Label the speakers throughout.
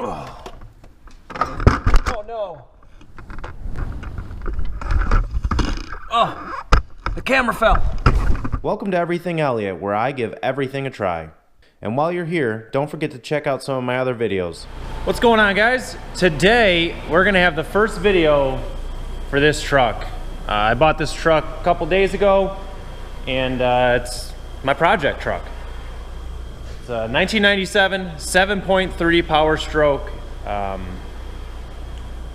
Speaker 1: Oh, no. Oh, the camera fell.
Speaker 2: Welcome to Everything Elliott, where I give everything a try. And while you're here, don't forget to check out some of my other videos.
Speaker 1: What's going on, guys? Today, we're gonna have the first video for this truck. I bought this truck a couple days ago, and it's my project truck. It's a 1997 7.3 Powerstroke,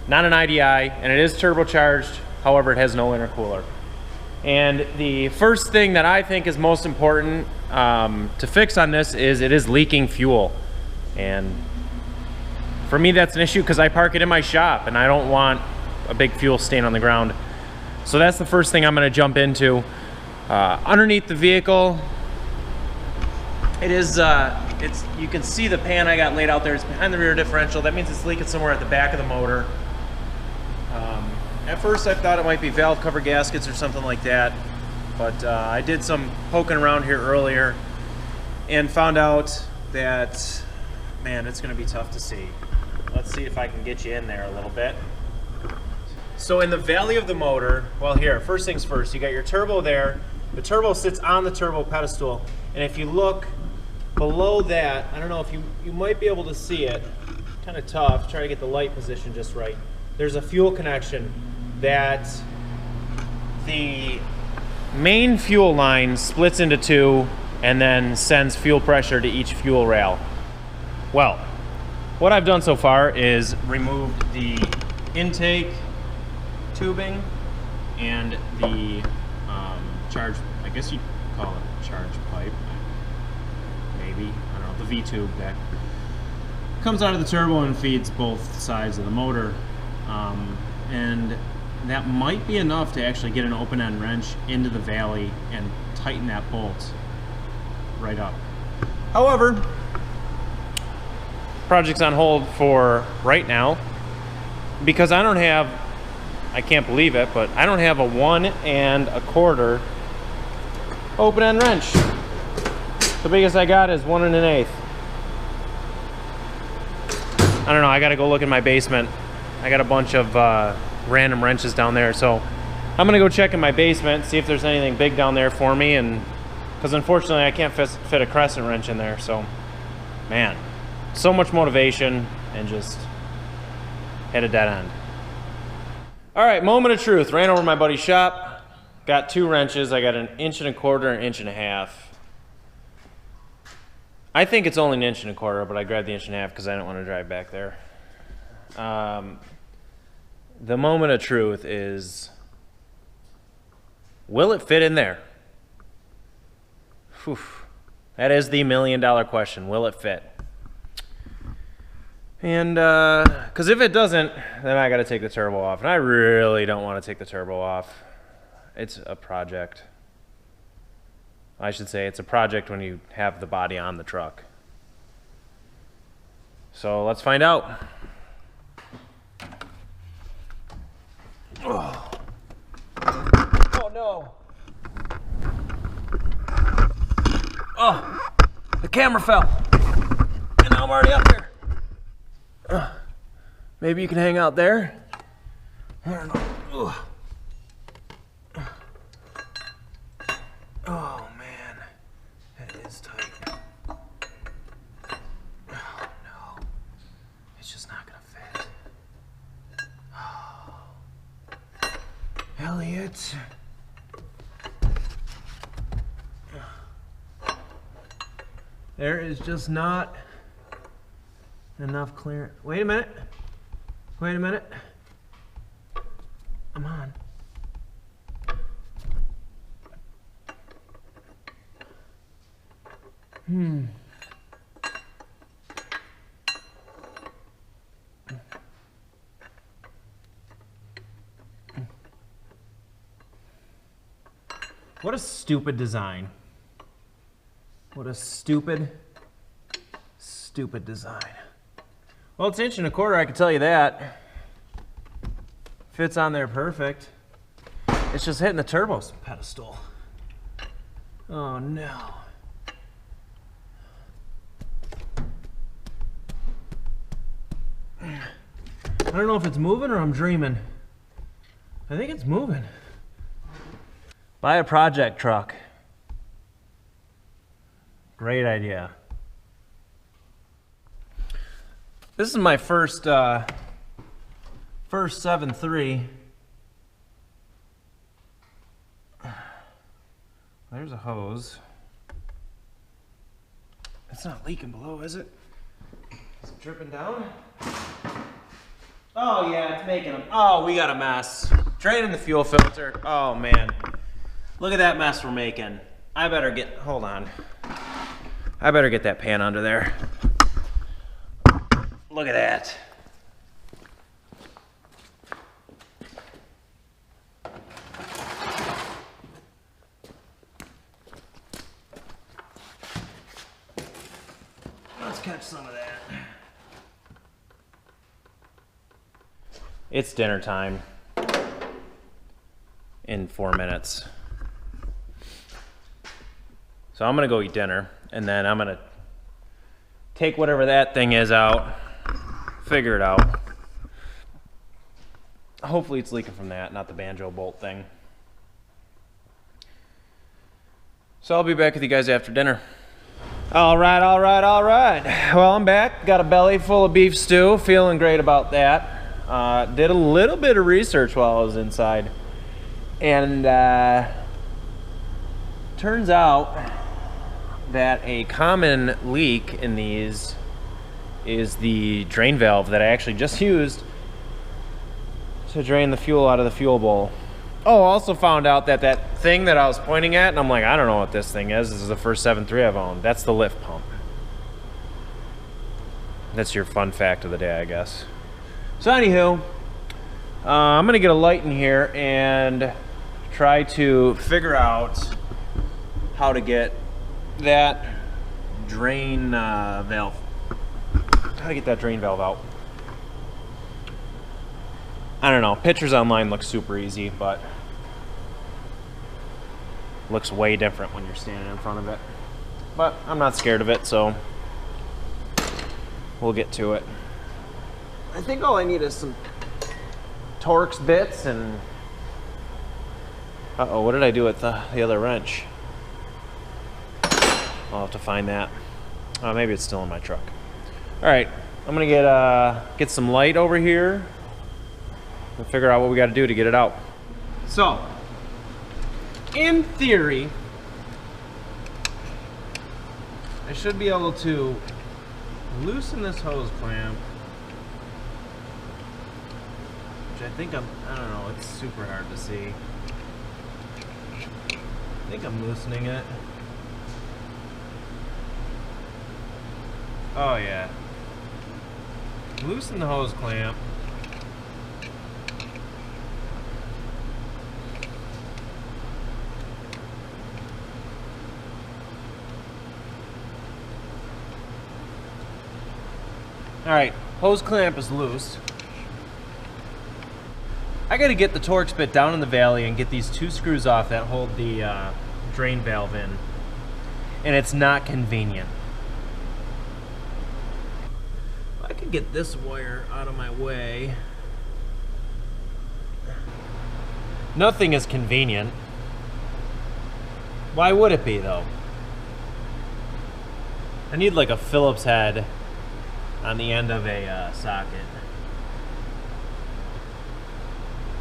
Speaker 1: not an IDI, and it is turbocharged. However, it has no intercooler. And the first thing that I think is most important to fix on this is it is leaking fuel. And for me, that's an issue because I park it in my shop and I don't want a big fuel stain on the ground. So that's the first thing I'm gonna jump into. Underneath the vehicle, it is, you can see the pan I got laid out there. It's behind the rear differential. That means it's leaking somewhere at the back of the motor. At first I thought it might be valve cover gaskets or something like that, but I did some poking around here earlier and found out that, man, it's gonna be tough to see. Let's see if I can get you in there a little bit. So in the valley of the motor, well, here, first things first, you got your turbo there. The turbo sits on the turbo pedestal, and if you look below that, I don't know if you might be able to see it, kind of tough, try to get the light position just right. There's a fuel connection that the main fuel line splits into two and then sends fuel pressure to each fuel rail. Well, what I've done so far is removed the intake tubing and the charge, I guess you'd call it a charge pipe, maybe, I don't know, the V-tube that comes out of the turbo and feeds both sides of the motor. And that might be enough to actually get an open-end wrench into the valley and tighten that bolt right up. However, project's on hold for right now because I don't have, I can't believe it, but I don't have a 1 1/4 open-end wrench. The biggest I got is 1 1/8. I don't know, I gotta go look in my basement. I got a bunch of random wrenches down there, so I'm gonna go check in my basement, see if there's anything big down there for me, and because unfortunately I can't fit a crescent wrench in there. So, man, so much motivation and just hit a dead end. All right, moment of truth. Ran over my buddy's shop, got 2 wrenches. I got an 1 1/4 and 1 1/2. I think it's only 1 1/4, but I grabbed the 1 1/2 because I didn't want to drive back there. The moment of truth is, will it fit in there? Whew. That is the $1 million question. Will it fit? And because if it doesn't, then I got to take the turbo off, and I really don't want to take the turbo off. It's a project. I should say it's a project when you have the body on the truck. So let's find out. Oh, oh no. Oh, the camera fell. And now I'm already up here. Maybe you can hang out there. I don't know. Oh man, that is tight. Oh no, it's just not gonna fit. Oh. Elliot. There is just not enough clearance. Wait a minute. Wait a minute. I'm on. What a stupid design. What a stupid design. Well, it's 1 1/4, I can tell you that. Fits on there perfect. It's just hitting the turbo pedestal. Oh no. I don't know if it's moving or I'm dreaming. I think it's moving. Buy a project truck. Great idea. This is my first 7.3. There's a hose. It's not leaking below, is it? Is it dripping down? Oh yeah, it's making them. Oh, we got a mess. Draining the fuel filter. Oh man. Look at that mess we're making. I better get, hold on. I better get that pan under there. Look at that. Let's catch some of that. It's dinner time in 4 minutes. So I'm gonna go eat dinner and then I'm gonna take whatever that thing is out, figure it out. Hopefully it's leaking from that, not the banjo bolt thing. So I'll be back with you guys after dinner. All right. Well, I'm back. Got a belly full of beef stew. Feeling great about that. Did a little bit of research while I was inside. And turns out that a common leak in these is the drain valve that I actually just used to drain the fuel out of the fuel bowl. Oh, also found out that that thing that I was pointing at, and I'm like, I don't know what this thing is. This is the first 7.3 I've owned. That's the lift pump. That's your fun fact of the day, I guess. So anywho, I'm gonna get a light in here and try to figure out how to get that drain valve. How to get that drain valve out. I don't know. Pictures online look super easy, but looks way different when you're standing in front of it. But I'm not scared of it, so we'll get to it. I think all I need is some Torx bits and... Uh-oh, what did I do with the other wrench? I'll have to find that. Maybe it's still in my truck. All right, I'm gonna get some light over here and figure out what we gotta do to get it out. So, in theory, I should be able to loosen this hose clamp, which I think I don't know, it's super hard to see. I think I'm loosening it. Oh yeah. Loosen the hose clamp. Alright, hose clamp is loose. I gotta get the Torx bit down in the valley and get these 2 screws off that hold the drain valve in. And it's not convenient. I could get this wire out of my way. Nothing is convenient. Why would it be though? I need like a Phillips head on the end of a socket.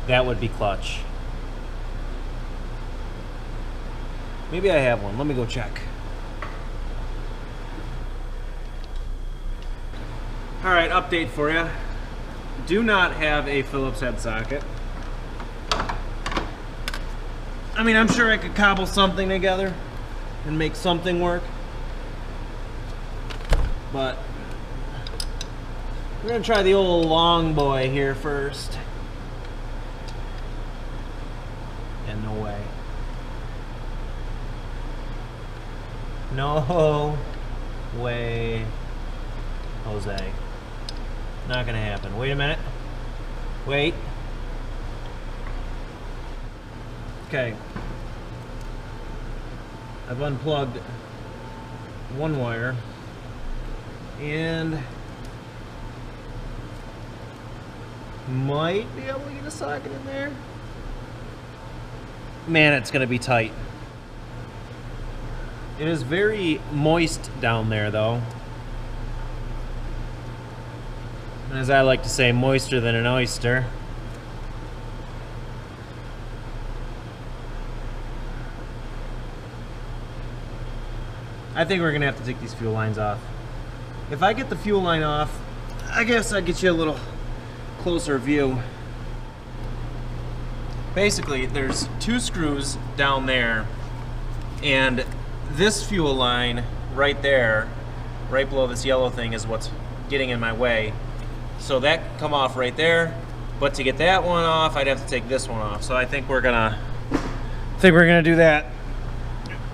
Speaker 1: That would be clutch. Maybe I have one. Let me go check. Alright, update for you. Do not have a Phillips head socket. I mean, I'm sure I could cobble something together and make something work. But we're gonna try the old long boy here first. And no way. No way, Jose. Not gonna happen. Wait a minute. Wait. Okay. I've unplugged one wire and Might be able to get a socket in there. Man, it's gonna be tight. It is very moist down there though. And as I like to say, moister than an oyster. I think we're gonna have to take these fuel lines off. If I get the fuel line off, I guess I'll get you a little closer view. Basically, there's 2 screws down there, and this fuel line right there, right below this yellow thing, is what's getting in my way. So that can come off right there, but to get that one off, I'd have to take this one off. So I think we're gonna do that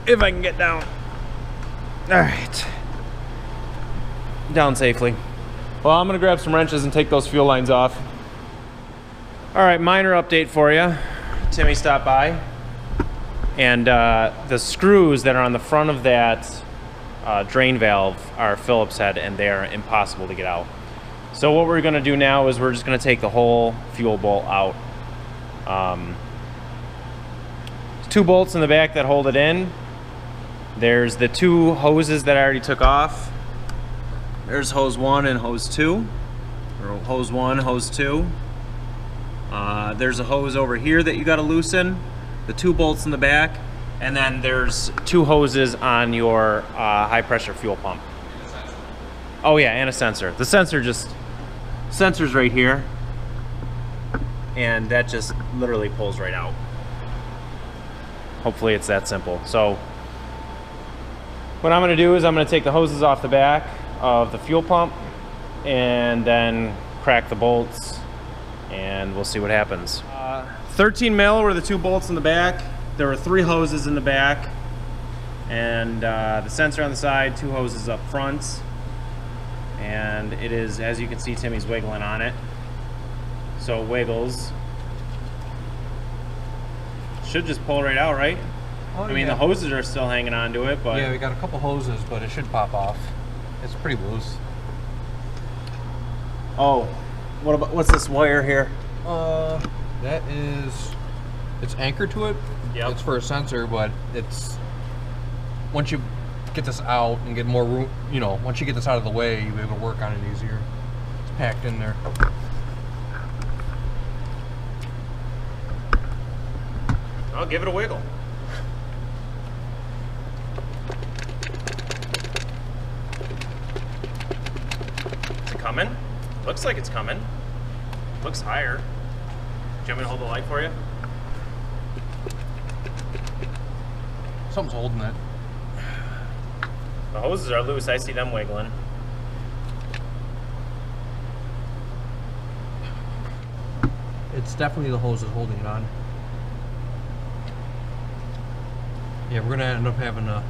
Speaker 1: if I can get down. All right, down safely. Well, I'm gonna grab some wrenches and take those fuel lines off. All right, minor update for you. Timmy stopped by, and the screws that are on the front of that drain valve are Phillips head, and they are impossible to get out. So what we're gonna do now is we're just gonna take the whole fuel bolt out. There's 2 bolts in the back that hold it in. There's the 2 hoses that I already took off. There's hose 1 and hose 2, or hose 1, hose 2. There's a hose over here that you gotta loosen, the 2 bolts in the back, and then there's 2 hoses on your high pressure fuel pump. Oh yeah, and a sensor. The sensor's right here, and that just literally pulls right out. Hopefully it's that simple. So what I'm gonna do is I'm gonna take the hoses off the back of the fuel pump and then crack the bolts, and we'll see what happens. 13 mil were the 2 bolts in the back. There were 3 hoses in the back, and the sensor on the side, 2 hoses up front. And it is, as you can see, Timmy's wiggling on it. So it wiggles. Should just pull right out, right?
Speaker 3: Oh,
Speaker 1: I mean, the hoses are still hanging on to it, but...
Speaker 3: Yeah, we got a couple hoses, but it should pop off. It's pretty loose.
Speaker 1: Oh, what's this wire here?
Speaker 3: That is... It's anchored to it.
Speaker 1: Yep.
Speaker 3: It's for a sensor, but it's... Once you get this out and get more room, you know, once you get this out of the way, you'll be able to work on it easier. It's packed in there.
Speaker 1: I'll give it a wiggle. Is it coming? Looks like it's coming. Looks higher. Do you want me to hold the light for you?
Speaker 3: Something's holding it.
Speaker 1: The hoses are loose. I see them wiggling.
Speaker 3: It's definitely the hoses holding it on. Yeah, we're gonna end up having to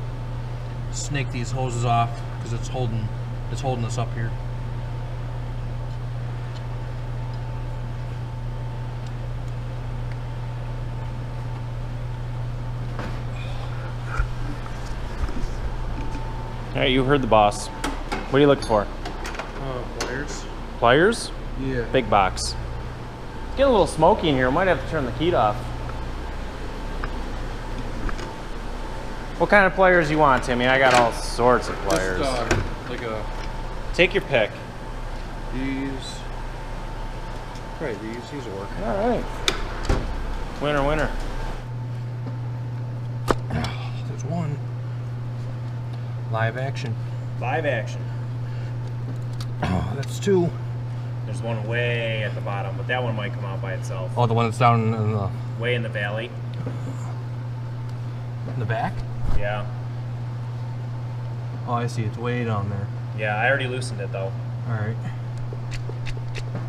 Speaker 3: snake these hoses off because it's holding us up here.
Speaker 1: All right, you heard the boss. What are you looking for?
Speaker 3: Pliers.
Speaker 1: Pliers?
Speaker 3: Yeah.
Speaker 1: Big box. It's getting a little smoky in here. I might have to turn the heat off. What kind of pliers you want, Timmy? I got all sorts of pliers.
Speaker 3: Just, like a...
Speaker 1: Take your pick.
Speaker 3: These... Right, these will work.
Speaker 1: All right. Winner, winner.
Speaker 3: There's one. Live action.
Speaker 1: Live action.
Speaker 3: Oh, that's 2.
Speaker 1: There's one way at the bottom, but that one might come out by itself.
Speaker 3: Oh, the one that's down in the...
Speaker 1: Way in the valley.
Speaker 3: In the back?
Speaker 1: Yeah.
Speaker 3: Oh, I see. It's way down there.
Speaker 1: Yeah, I already loosened it though.
Speaker 3: All right.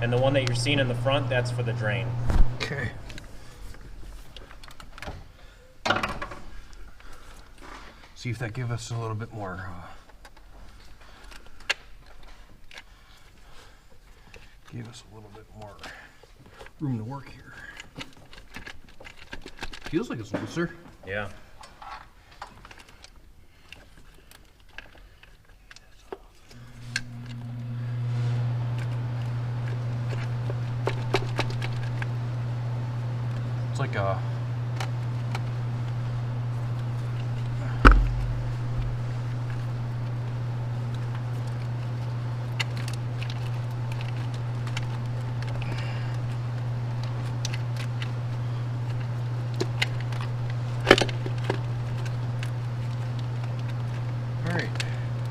Speaker 1: And the one that you're seeing in the front, that's for the drain.
Speaker 3: Okay. See if that gives us a little bit more. Give us a little bit more room to work here. Feels like it's looser.
Speaker 1: Yeah.
Speaker 3: like a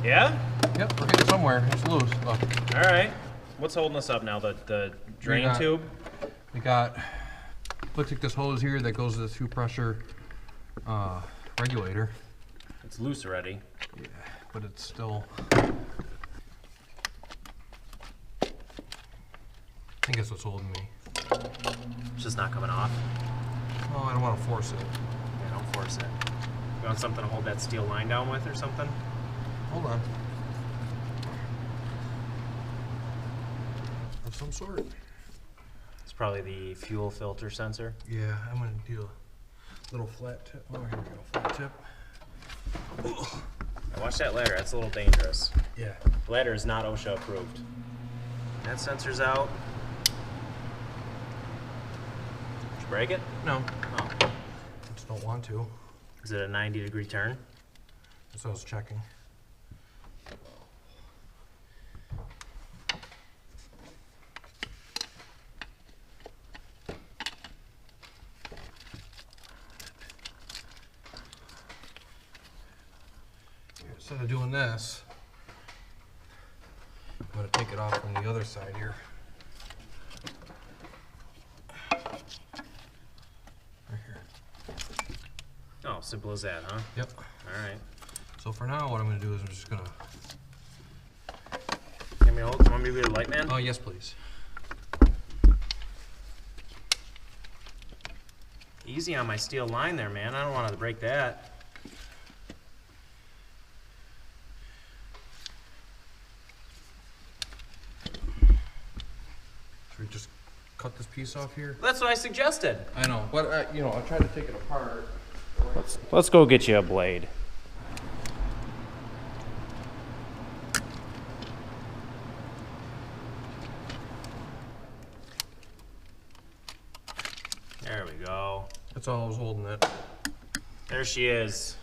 Speaker 1: Yeah?
Speaker 3: Yep, we're getting somewhere. It's loose. Oh.
Speaker 1: All right. What's holding us up now? The drain tube?
Speaker 3: We got, looks like this hose here that goes to the two pressure regulator.
Speaker 1: It's loose already.
Speaker 3: Yeah, but it's still, I think that's what's holding me.
Speaker 1: It's just not coming off.
Speaker 3: Oh, I don't want to force it.
Speaker 1: Yeah, don't force it. You want something to hold that steel line down with or something?
Speaker 3: Hold on. Of some sort.
Speaker 1: It's probably the fuel filter sensor.
Speaker 3: Yeah, I'm gonna do a little flat tip. Oh, here we go, flat tip.
Speaker 1: Now watch that ladder, that's a little dangerous.
Speaker 3: Yeah.
Speaker 1: The ladder is not OSHA approved. That sensor's out. Did you break it?
Speaker 3: No.
Speaker 1: Oh.
Speaker 3: I just don't want to.
Speaker 1: Is it a 90-degree turn?
Speaker 3: That's what I was checking. Instead of doing this, I'm going to take it off from the other side here. Right here.
Speaker 1: Oh, simple as that, huh?
Speaker 3: Yep.
Speaker 1: All right.
Speaker 3: So for now, what I'm going to do is I'm just going to...
Speaker 1: Give me a hold. Want me to be the light man?
Speaker 3: Oh, yes, please.
Speaker 1: Easy on my steel line there, man. I don't want to break that.
Speaker 3: Should we just cut this piece off here?
Speaker 1: That's what I suggested.
Speaker 3: I know, but you know, I tried to take it apart.
Speaker 1: Let's go get you a blade. There we go.
Speaker 3: That's all I was holding it.
Speaker 1: There she is.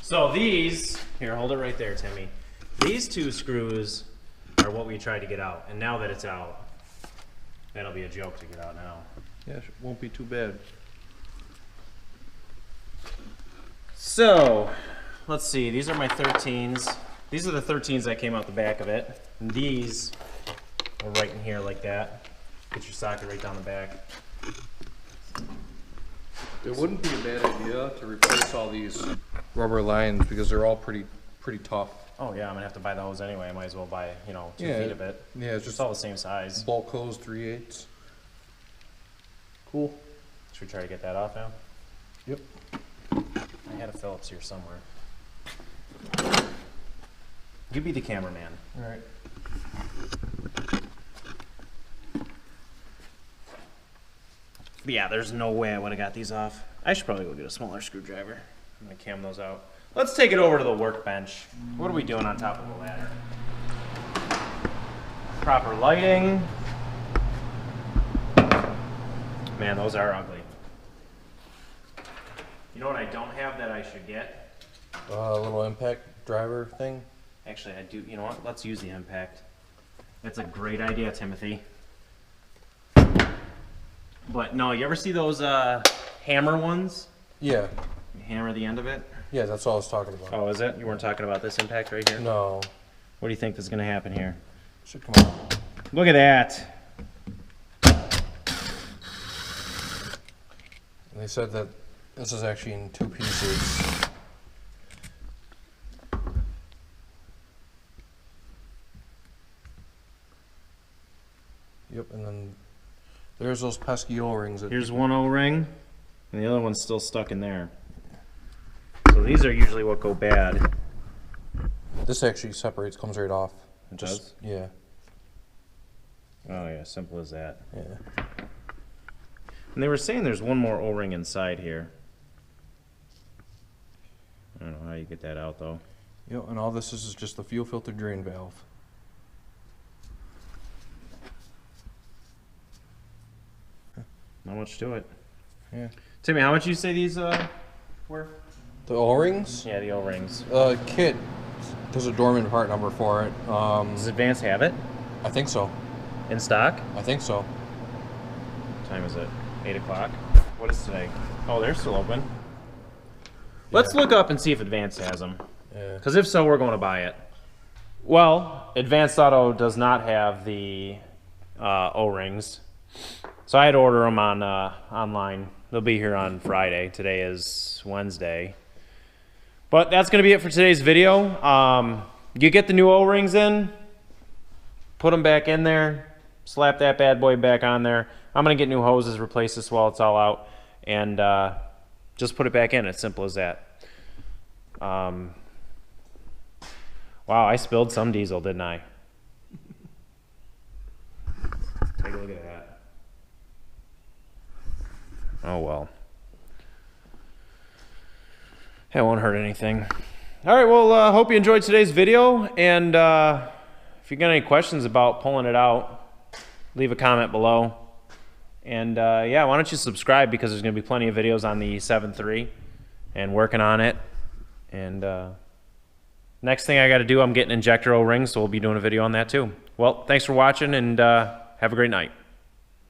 Speaker 1: So these, here, hold it right there, Timmy. These two screws are what we tried to get out. And now that it's out, that'll be a joke to get out now.
Speaker 2: Yeah, it won't be too bad.
Speaker 1: So, let's see, these are my 13s. These are the 13s that came out the back of it. And these are right in here like that. Get your socket right down the back.
Speaker 3: It wouldn't be a bad idea to replace all these rubber lines because they're all pretty tough.
Speaker 1: Oh yeah, I'm gonna have to buy the hose anyway. I might as well buy, you know, 2 feet of it.
Speaker 3: Yeah, it's
Speaker 1: It's
Speaker 3: just
Speaker 1: all the same size.
Speaker 3: bulk hose 3/8.
Speaker 1: Cool. Should we try to get that off now?
Speaker 3: Yep.
Speaker 1: I had a Phillips here somewhere. You be the cameraman.
Speaker 3: All right.
Speaker 1: But yeah, there's no way I would have got these off. I should probably go get a smaller screwdriver. I'm gonna cam those out. Let's take it over to the workbench. What are we doing on top of the ladder? Proper lighting. Man, those are ugly. You know what I don't have that I should get?
Speaker 3: A little impact driver thing.
Speaker 1: Actually, I do. You know what? Let's use the impact. That's a great idea, Timothy. But no, you ever see those hammer ones?
Speaker 3: Yeah.
Speaker 1: You hammer the end of it?
Speaker 3: Yeah, that's all I was talking about.
Speaker 1: Oh, is it? You weren't talking about this impact right here?
Speaker 3: No.
Speaker 1: What do you think is going to happen here?
Speaker 3: Should come out.
Speaker 1: Look at that.
Speaker 3: And they said that this is actually in 2 pieces. Yep, and then there's those pesky O-rings.
Speaker 1: Here's one O-ring, and the other one's still stuck in there. So these are usually what go bad.
Speaker 3: This actually separates, comes right off.
Speaker 1: It does?
Speaker 3: Yeah.
Speaker 1: Oh yeah, simple as that.
Speaker 3: Yeah.
Speaker 1: And they were saying there's one more O-ring inside here. I don't know how you get that out though.
Speaker 3: Yep, and all this is just the fuel filter drain valve.
Speaker 1: Not much to it.
Speaker 3: Yeah.
Speaker 1: Timmy, how much you say these were?
Speaker 3: The O-rings?
Speaker 1: Yeah, the O-rings.
Speaker 3: Kit, there's a dormant part number for it.
Speaker 1: Does Advance have it
Speaker 3: I think so.
Speaker 1: in stock?
Speaker 3: I think so.
Speaker 1: What time is it? 8 o'clock? What is today? Oh, they're still open. Let's look up and see if Advance has them.
Speaker 3: Yeah.
Speaker 1: Because if so, we're going to buy it. Well, Advanced Auto does not have the O-rings. So I had to order them on online. They'll be here on Friday. Today is Wednesday. But that's going to be it for today's video. You get the new O-rings in, put them back in there, slap that bad boy back on there. I'm going to get new hoses, replace this while it's all out, and just put it back in. It's simple as that. Wow, I spilled some diesel, didn't I? Take a look at that. Oh well. That won't hurt anything. All right, well, hope you enjoyed today's video, and if you got any questions about pulling it out, leave a comment below. And yeah, why don't you subscribe, because there's going to be plenty of videos on the 7.3 and working on it. And next thing I got to do, I'm getting injector O-rings, so we'll be doing a video on that too. Well, thanks for watching, and have a great night.